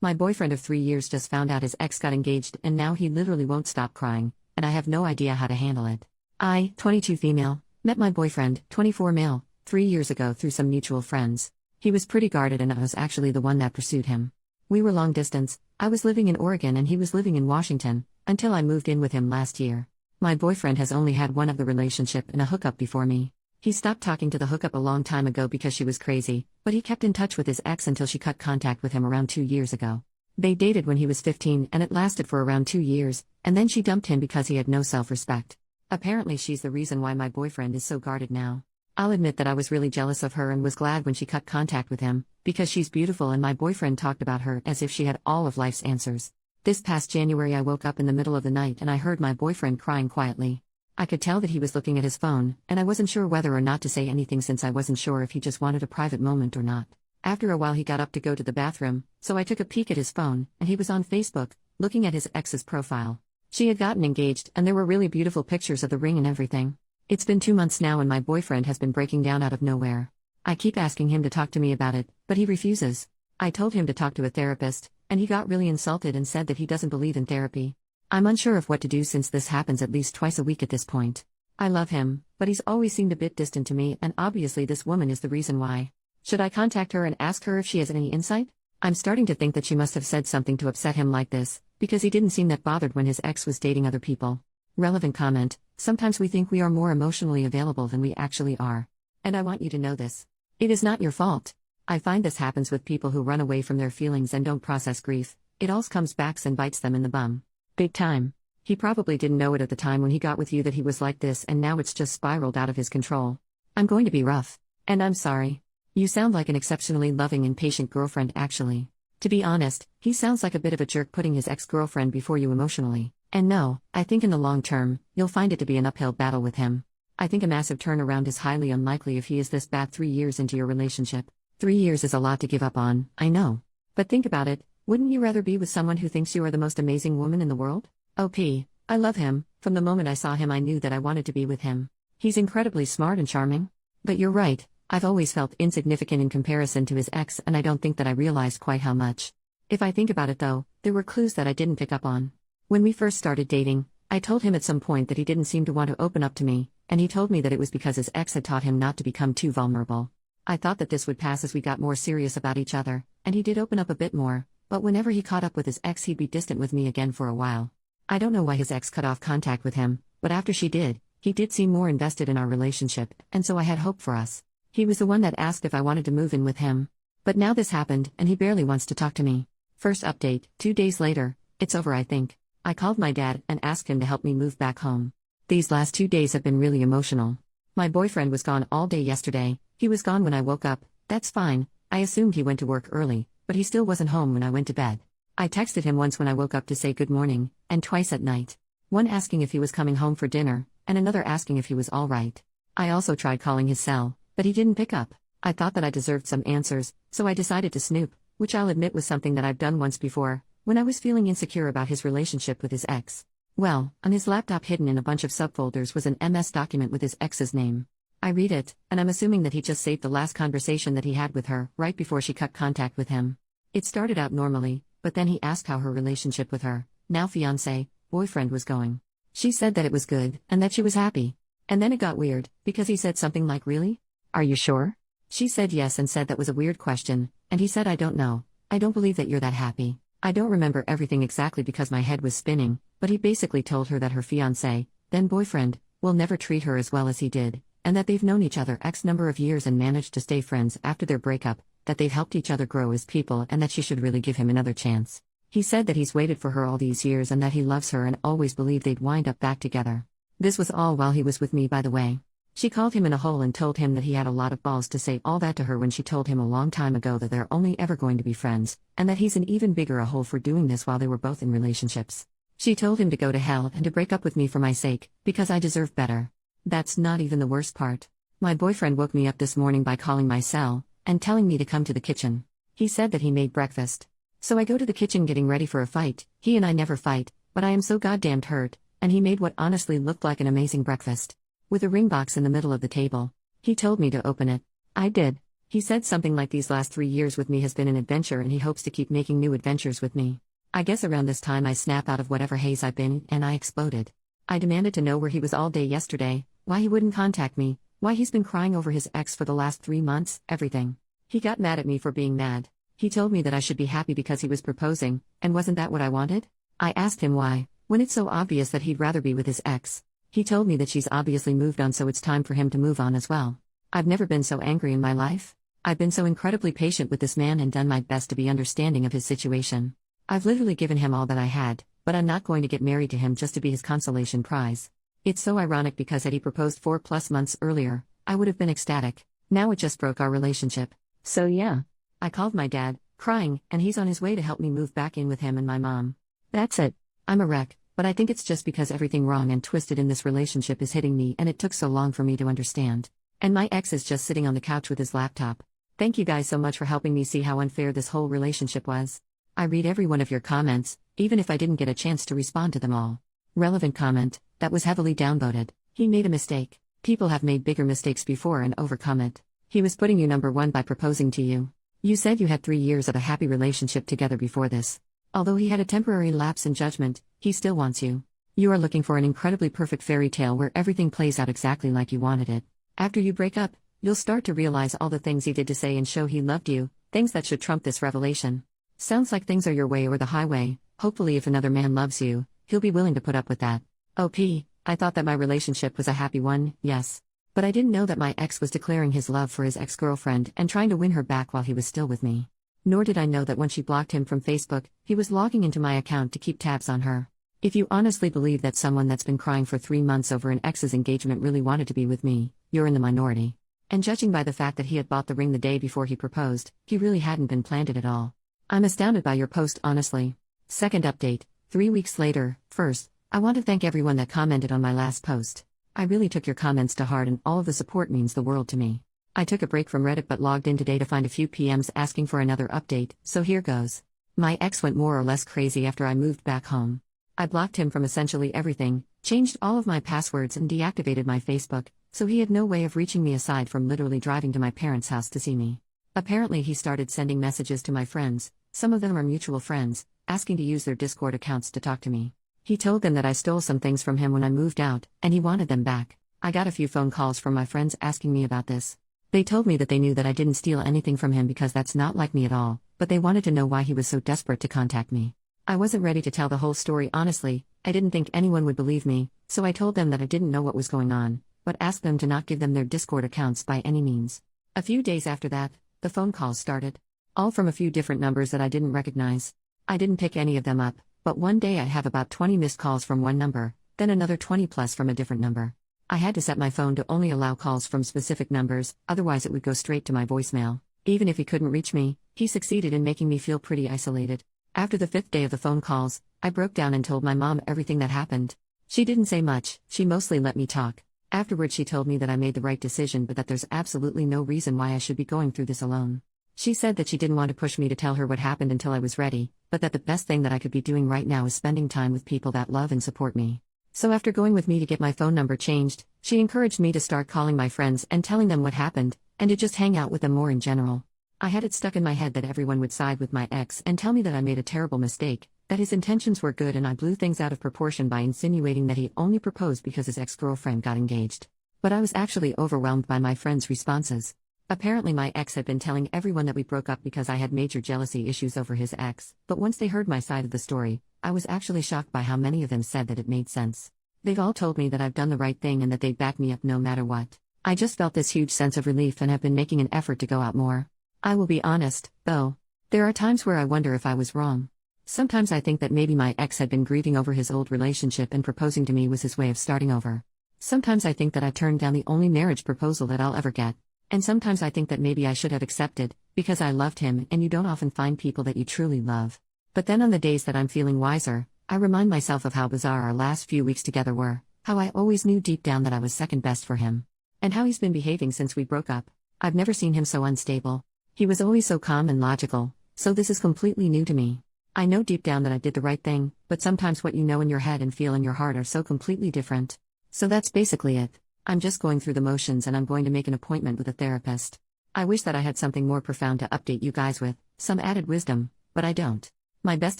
My boyfriend of 3 years just found out his ex got engaged and now he literally won't stop crying, and I have no idea how to handle it. I, 22 female, met my boyfriend, 24 male, 3 years ago through some mutual friends. He was pretty guarded and I was actually the one that pursued him. We were long distance, I was living in Oregon and he was living in Washington, until I moved in with him last year. My boyfriend has only had one other relationship and a hookup before me. He stopped talking to the hookup a long time ago because she was crazy, but he kept in touch with his ex until she cut contact with him around 2 years ago. They dated when he was 15 and it lasted for around 2 years, and then she dumped him because he had no self-respect. Apparently she's the reason why my boyfriend is so guarded now. I'll admit that I was really jealous of her and was glad when she cut contact with him, because she's beautiful and my boyfriend talked about her as if she had all of life's answers. This past January I woke up in the middle of the night and I heard my boyfriend crying quietly. I could tell that he was looking at his phone, and I wasn't sure whether or not to say anything since I wasn't sure if he just wanted a private moment or not. After a while he got up to go to the bathroom, so I took a peek at his phone, and he was on Facebook, looking at his ex's profile. She had gotten engaged and there were really beautiful pictures of the ring and everything. It's been 2 months now and my boyfriend has been breaking down out of nowhere. I keep asking him to talk to me about it, but he refuses. I told him to talk to a therapist, and he got really insulted and said that he doesn't believe in therapy. I'm unsure of what to do since this happens at least twice a week at this point. I love him, but he's always seemed a bit distant to me and obviously this woman is the reason why. Should I contact her and ask her if she has any insight? I'm starting to think that she must have said something to upset him like this, because he didn't seem that bothered when his ex was dating other people. Relevant comment: sometimes we think we are more emotionally available than we actually are. And I want you to know this. It is not your fault. I find this happens with people who run away from their feelings and don't process grief. It all comes back and bites them in the bum. Big time. He probably didn't know it at the time when he got with you that he was like this and now it's just spiraled out of his control. I'm going to be rough. And I'm sorry. You sound like an exceptionally loving and patient girlfriend actually. To be honest, he sounds like a bit of a jerk putting his ex-girlfriend before you emotionally. And no, I think in the long term, you'll find it to be an uphill battle with him. I think a massive turnaround is highly unlikely if he is this bad 3 years into your relationship. 3 years is a lot to give up on, I know. But think about it. Wouldn't you rather be with someone who thinks you are the most amazing woman in the world? OP, I love him. From the moment I saw him I knew that I wanted to be with him. He's incredibly smart and charming. But you're right, I've always felt insignificant in comparison to his ex and I don't think that I realized quite how much. If I think about it though, there were clues that I didn't pick up on. When we first started dating, I told him at some point that he didn't seem to want to open up to me, and he told me that it was because his ex had taught him not to become too vulnerable. I thought that this would pass as we got more serious about each other, and he did open up a bit more. But whenever he caught up with his ex he'd be distant with me again for a while. I don't know why his ex cut off contact with him, but after she did, he did seem more invested in our relationship, and so I had hope for us. He was the one that asked if I wanted to move in with him. But now this happened, and he barely wants to talk to me. First update, 2 days later, it's over I think. I called my dad and asked him to help me move back home. These last 2 days have been really emotional. My boyfriend was gone all day yesterday, he was gone when I woke up, that's fine, I assumed he went to work early. But he still wasn't home when I went to bed. I texted him once when I woke up to say good morning, and twice at night. One asking if he was coming home for dinner, and another asking if he was all right. I also tried calling his cell, but he didn't pick up. I thought that I deserved some answers, so I decided to snoop, which I'll admit was something that I've done once before, when I was feeling insecure about his relationship with his ex. Well, on his laptop hidden in a bunch of subfolders was an MS document with his ex's name. I read it, and I'm assuming that he just saved the last conversation that he had with her, right before she cut contact with him. It started out normally, but then he asked how her relationship with her, now fiancé, boyfriend was going. She said that it was good, and that she was happy. And then it got weird, because he said something like really? Are you sure? She said yes and said that was a weird question, and he said I don't know, I don't believe that you're that happy. I don't remember everything exactly because my head was spinning, but he basically told her that her fiancé, then boyfriend, will never treat her as well as he did, and that they've known each other X number of years and managed to stay friends after their breakup, that they've helped each other grow as people and that she should really give him another chance. He said that he's waited for her all these years and that he loves her and always believed they'd wind up back together. This was all while he was with me, by the way. She called him in a hole and told him that he had a lot of balls to say all that to her when she told him a long time ago that they're only ever going to be friends, and that he's an even bigger a hole for doing this while they were both in relationships. She told him to go to hell and to break up with me for my sake, because I deserve better. That's not even the worst part. My boyfriend woke me up this morning by calling my cell, and telling me to come to the kitchen. He said that he made breakfast. So I go to the kitchen getting ready for a fight. He and I never fight, but I am so goddamned hurt, and he made what honestly looked like an amazing breakfast. With a ring box in the middle of the table. He told me to open it. I did. He said something like these last 3 years with me has been an adventure and he hopes to keep making new adventures with me. I guess around this time I snap out of whatever haze I've been in and I exploded. I demanded to know where he was all day yesterday, why he wouldn't contact me, why he's been crying over his ex for the last 3 months, everything. He got mad at me for being mad. He told me that I should be happy because he was proposing, and wasn't that what I wanted? I asked him why, when it's so obvious that he'd rather be with his ex. He told me that she's obviously moved on, so it's time for him to move on as well. I've never been so angry in my life. I've been so incredibly patient with this man and done my best to be understanding of his situation. I've literally given him all that I had, but I'm not going to get married to him just to be his consolation prize. It's so ironic because had he proposed 4+ months earlier, I would have been ecstatic. Now it just broke our relationship. So yeah. I called my dad, crying, and he's on his way to help me move back in with him and my mom. That's it. I'm a wreck, but I think it's just because everything wrong and twisted in this relationship is hitting me and it took so long for me to understand. And my ex is just sitting on the couch with his laptop. Thank you guys so much for helping me see how unfair this whole relationship was. I read every one of your comments, even if I didn't get a chance to respond to them all. Relevant comment, that was heavily downvoted. He made a mistake. People have made bigger mistakes before and overcome it. He was putting you number one by proposing to you. You said you had 3 years of a happy relationship together before this. Although he had a temporary lapse in judgment, he still wants you. You are looking for an incredibly perfect fairy tale where everything plays out exactly like you wanted it. After you break up, you'll start to realize all the things he did to say and show he loved you, things that should trump this revelation. Sounds like things are your way or the highway. Hopefully if another man loves you, he'll be willing to put up with that. OP, I thought that my relationship was a happy one, yes. But I didn't know that my ex was declaring his love for his ex-girlfriend and trying to win her back while he was still with me. Nor did I know that when she blocked him from Facebook, he was logging into my account to keep tabs on her. If you honestly believe that someone that's been crying for 3 months over an ex's engagement really wanted to be with me, you're in the minority. And judging by the fact that he had bought the ring the day before he proposed, he really hadn't been planned it at all. I'm astounded by your post, honestly. Second update, 3 weeks later. First, I want to thank everyone that commented on my last post. I really took your comments to heart and all of the support means the world to me. I took a break from Reddit but logged in today to find a few PMs asking for another update, so here goes. My ex went more or less crazy after I moved back home. I blocked him from essentially everything, changed all of my passwords and deactivated my Facebook, so he had no way of reaching me aside from literally driving to my parents' house to see me. Apparently he started sending messages to my friends, some of them are mutual friends, asking to use their Discord accounts to talk to me. He told them that I stole some things from him when I moved out, and he wanted them back. I got a few phone calls from my friends asking me about this. They told me that they knew that I didn't steal anything from him because that's not like me at all, but they wanted to know why he was so desperate to contact me. I wasn't ready to tell the whole story honestly, I didn't think anyone would believe me, so I told them that I didn't know what was going on, but asked them to not give them their Discord accounts by any means. A few days after that, the phone calls started. All from a few different numbers that I didn't recognize. I didn't pick any of them up, but one day I have about 20 missed calls from one number, then another 20 plus from a different number. I had to set my phone to only allow calls from specific numbers, otherwise it would go straight to my voicemail. Even if he couldn't reach me, he succeeded in making me feel pretty isolated. After the 5th day of the phone calls, I broke down and told my mom everything that happened. She didn't say much, she mostly let me talk. Afterward she told me that I made the right decision but that there's absolutely no reason why I should be going through this alone. She said that she didn't want to push me to tell her what happened until I was ready, but that the best thing that I could be doing right now is spending time with people that love and support me. So after going with me to get my phone number changed, she encouraged me to start calling my friends and telling them what happened, and to just hang out with them more in general. I had it stuck in my head that everyone would side with my ex and tell me that I made a terrible mistake, that his intentions were good and I blew things out of proportion by insinuating that he only proposed because his ex-girlfriend got engaged. But I was actually overwhelmed by my friends' responses. Apparently my ex had been telling everyone that we broke up because I had major jealousy issues over his ex, but once they heard my side of the story, I was actually shocked by how many of them said that it made sense. They've all told me that I've done the right thing and that they'd back me up no matter what. I just felt this huge sense of relief and have been making an effort to go out more. I will be honest, though. There are times where I wonder if I was wrong. Sometimes I think that maybe my ex had been grieving over his old relationship and proposing to me was his way of starting over. Sometimes I think that I turned down the only marriage proposal that I'll ever get. And sometimes I think that maybe I should have accepted, because I loved him and you don't often find people that you truly love. But then on the days that I'm feeling wiser, I remind myself of how bizarre our last few weeks together were, how I always knew deep down that I was second best for him. And how he's been behaving since we broke up. I've never seen him so unstable. He was always so calm and logical, so this is completely new to me. I know deep down that I did the right thing, but sometimes what you know in your head and feel in your heart are so completely different. So that's basically it. I'm just going through the motions and I'm going to make an appointment with a therapist. I wish that I had something more profound to update you guys with, some added wisdom, but I don't. My best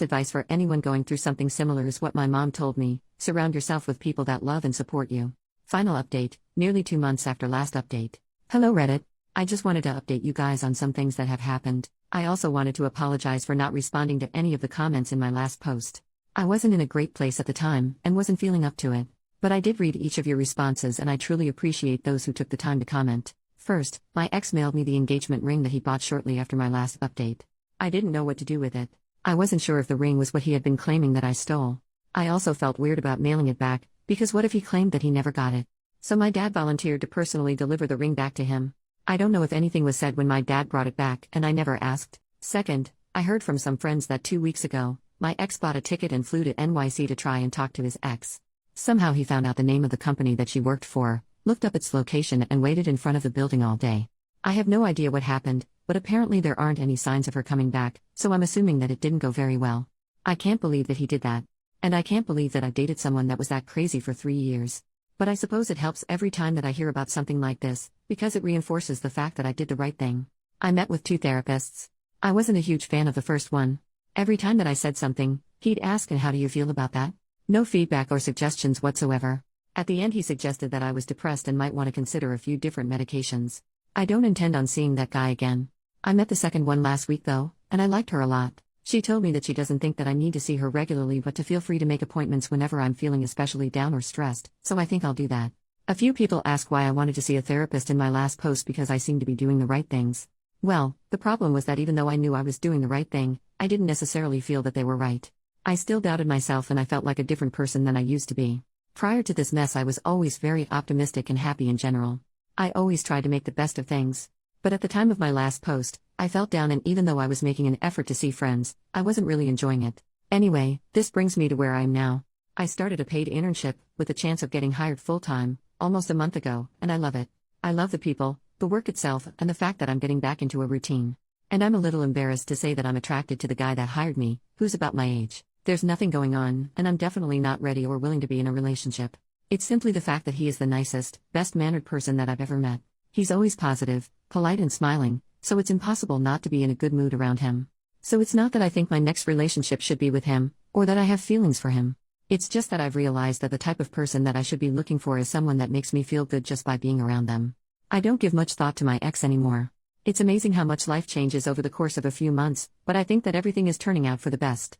advice for anyone going through something similar is what my mom told me: surround yourself with people that love and support you. Final update, nearly 2 months after last update. Hello Reddit. I just wanted to update you guys on some things that have happened. I also wanted to apologize for not responding to any of the comments in my last post. I wasn't in a great place at the time and wasn't feeling up to it. But I did read each of your responses and I truly appreciate those who took the time to comment. First, my ex mailed me the engagement ring that he bought shortly after my last update. I didn't know what to do with it. I wasn't sure if the ring was what he had been claiming that I stole. I also felt weird about mailing it back, because what if he claimed that he never got it? So my dad volunteered to personally deliver the ring back to him. I don't know if anything was said when my dad brought it back, and I never asked. Second, I heard from some friends that 2 weeks ago, my ex bought a ticket and flew to NYC to try and talk to his ex. Somehow he found out the name of the company that she worked for, looked up its location and waited in front of the building all day. I have no idea what happened, but apparently there aren't any signs of her coming back, so I'm assuming that it didn't go very well. I can't believe that he did that. And I can't believe that I dated someone that was that crazy for 3 years. But I suppose it helps every time that I hear about something like this, because it reinforces the fact that I did the right thing. I met with 2 therapists. I wasn't a huge fan of the first one. Every time that I said something, he'd ask, "And how do you feel about that?" No feedback or suggestions whatsoever. At the end he suggested that I was depressed and might want to consider a few different medications. I don't intend on seeing that guy again. I met the second one last week though, and I liked her a lot. She told me that she doesn't think that I need to see her regularly but to feel free to make appointments whenever I'm feeling especially down or stressed, so I think I'll do that. A few people ask why I wanted to see a therapist in my last post because I seem to be doing the right things. Well, the problem was that even though I knew I was doing the right thing, I didn't necessarily feel that they were right. I still doubted myself and I felt like a different person than I used to be. Prior to this mess I was always very optimistic and happy in general. I always tried to make the best of things. But at the time of my last post, I felt down and even though I was making an effort to see friends, I wasn't really enjoying it. Anyway, this brings me to where I am now. I started a paid internship, with the chance of getting hired full-time, almost a month ago, and I love it. I love the people, the work itself, and the fact that I'm getting back into a routine. And I'm a little embarrassed to say that I'm attracted to the guy that hired me, who's about my age. There's nothing going on, and I'm definitely not ready or willing to be in a relationship. It's simply the fact that he is the nicest, best-mannered person that I've ever met. He's always positive, polite and smiling, so it's impossible not to be in a good mood around him. So it's not that I think my next relationship should be with him, or that I have feelings for him. It's just that I've realized that the type of person that I should be looking for is someone that makes me feel good just by being around them. I don't give much thought to my ex anymore. It's amazing how much life changes over the course of a few months, but I think that everything is turning out for the best.